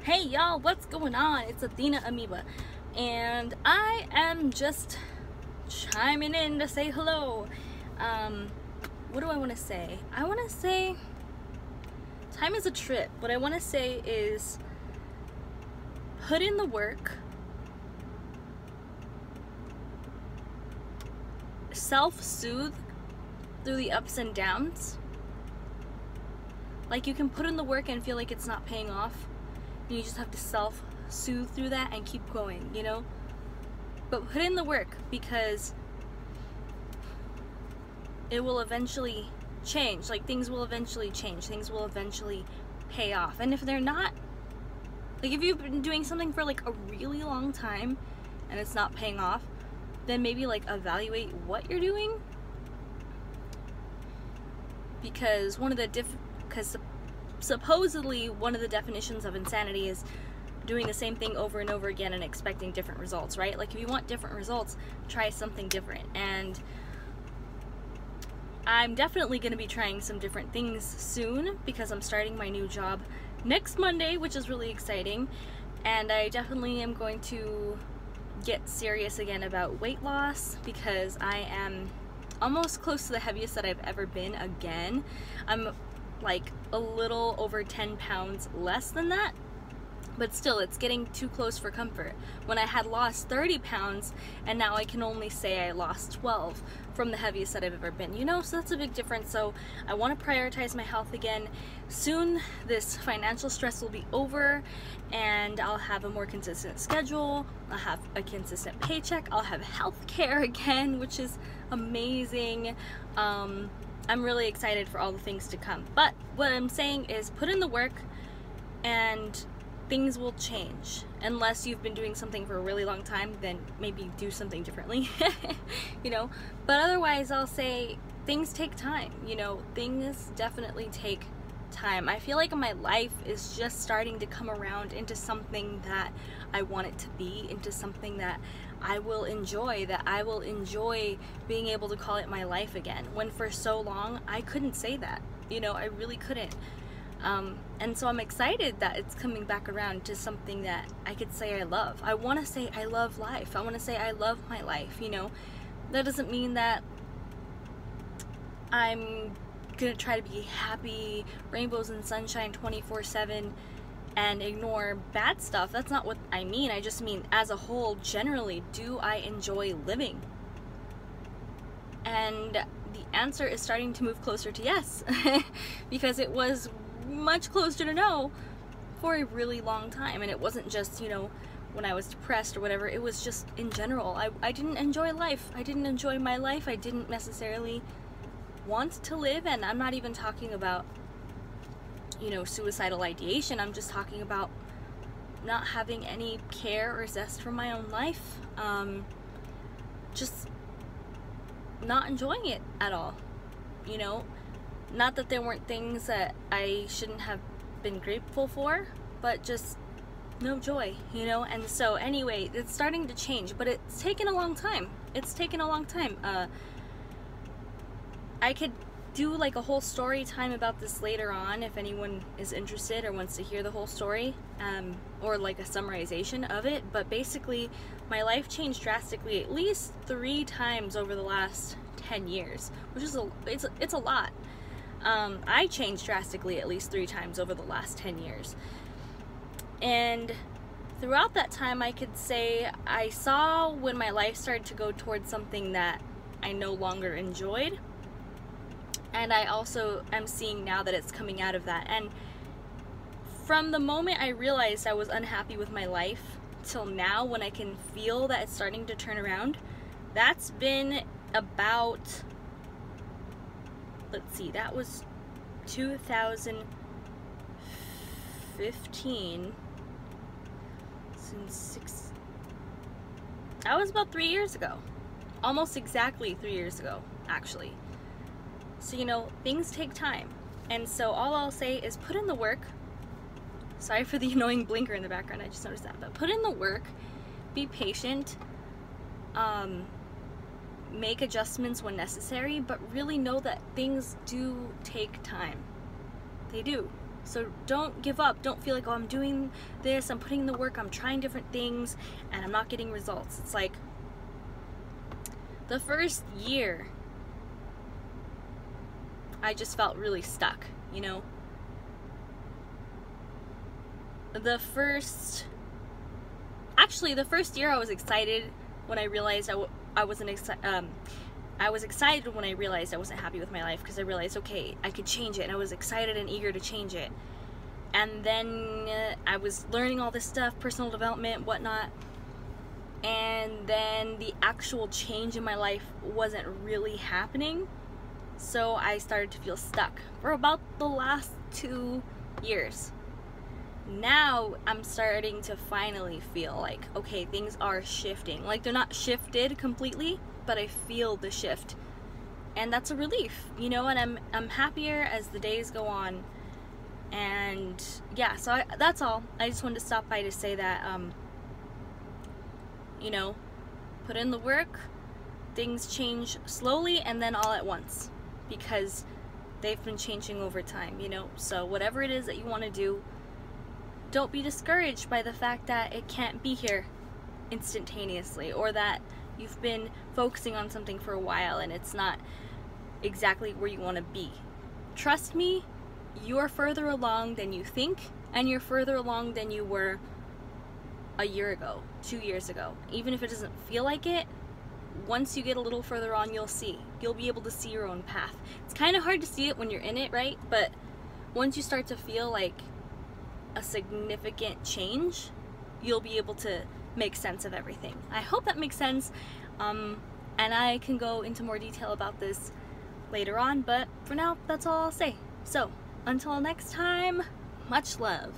Hey y'all, what's going on? It's Athena Amoeba, and I am just chiming in to say hello. What do I want to say? I want to say time is a trip. What I want to say is put in the work, self-soothe through the ups and downs. Like, you can put in the work and feel like it's not paying off. You just have to self-soothe through that and keep going, you know? But put in the work, because it will eventually change. Like, things will eventually change. Things will eventually pay off. And if they're not, like, if you've been doing something for like a really long time and it's not paying off, then maybe like evaluate what you're doing. Because supposedly one of the definitions of insanity is doing the same thing over and over again and expecting different results, right? Like, if you want different results, try something different. And I'm definitely going to be trying some different things soon, because I'm starting my new job next Monday, which is really exciting. And I definitely am going to get serious again about weight loss, because I am almost close to the heaviest that I've ever been again. I'm like a little over 10 pounds less than that, but still, it's getting too close for comfort. When I had lost 30 pounds, and now I can only say I lost 12 from the heaviest that I've ever been, you know? So that's a big difference. So I want to prioritize my health again. Soon this financial stress will be over, and I'll have a more consistent schedule. I'll have a consistent paycheck. I'll have health care again, which is amazing. I'm really excited for all the things to come. But what I'm saying is, put in the work and things will change. Unless you've been doing something for a really long time, then maybe do something differently, you know? But otherwise, I'll say things take time, you know? Things definitely take time. I feel like my life is just starting to come around into something that I want it to be, into something that I will enjoy, that I will enjoy being able to call it my life again, when for so long I couldn't say that, you know? I really couldn't. And so I'm excited that it's coming back around to something that I could say I love. I want to say I love life. I want to say I love my life, you know? That doesn't mean that I'm gonna try to be happy, rainbows and sunshine 24/7 and ignore bad stuff. That's not what I mean. I just mean, as a whole, generally, do I enjoy living? And the answer is starting to move closer to yes, because it was much closer to no for a really long time. And it wasn't just, you know, when I was depressed or whatever. It was just in general. I didn't enjoy life. I didn't enjoy my life. I didn't necessarily want to live. And I'm not even talking about, you know, suicidal ideation. I'm just talking about not having any care or zest for my own life. Just not enjoying it at all, you know? Not that there weren't things that I shouldn't have been grateful for, but just no joy, you know? And so anyway, it's starting to change, but it's taken a long time. It's taken a long time. I could do like a whole story time about this later on if anyone is interested or wants to hear the whole story, or like a summarization of it. But basically, my life changed drastically at least 3 times over the last 10 years, which is it's a lot. I changed drastically at least 3 times over the last 10 years. And throughout that time, I could say I saw when my life started to go towards something that I no longer enjoyed. And I also am seeing now that it's coming out of that. And from the moment I realized I was unhappy with my life till now, when I can feel that it's starting to turn around, that's been about, let's see, that was 2015, that was about 3 years ago. Almost exactly 3 years ago, actually. So, you know, things take time. And so all I'll say is put in the work. Sorry for the annoying blinker in the background, I just noticed that. But put in the work, be patient, make adjustments when necessary, but really know that things do take time. They do. So don't give up. Don't feel like, oh, I'm doing this, I'm putting in the work, I'm trying different things, and I'm not getting results. It's like, the first year, I just felt really stuck, you know? The first year I was excited when I realized I was excited when I realized I wasn't happy with my life, because I realized, okay, I could change it, and I was excited and eager to change it. And then I was learning all this stuff, personal development, whatnot, and then the actual change in my life wasn't really happening, so I started to feel stuck for about the last 2 years. Now I'm starting to finally feel like, okay, things are shifting. Like, they're not shifted completely, but I feel the shift, and that's a relief, you know. And I'm happier as the days go on. And yeah, so that's all. I just wanted to stop by to say that, you know, put in the work. Things change slowly and then all at once, because they've been changing over time, you know. So whatever it is that you want to do, don't be discouraged by the fact that it can't be here instantaneously, or that you've been focusing on something for a while and it's not exactly where you want to be. Trust me, you're further along than you think, and you're further along than you were a year ago, 2 years ago. Even if it doesn't feel like it, once you get a little further on, you'll be able to see your own path. It's kind of hard to see it when you're in it, right? But once you start to feel like a significant change, you'll be able to make sense of everything. I hope that makes sense, and I can go into more detail about this later on, but for now, that's all I'll say. So, until next time, much love.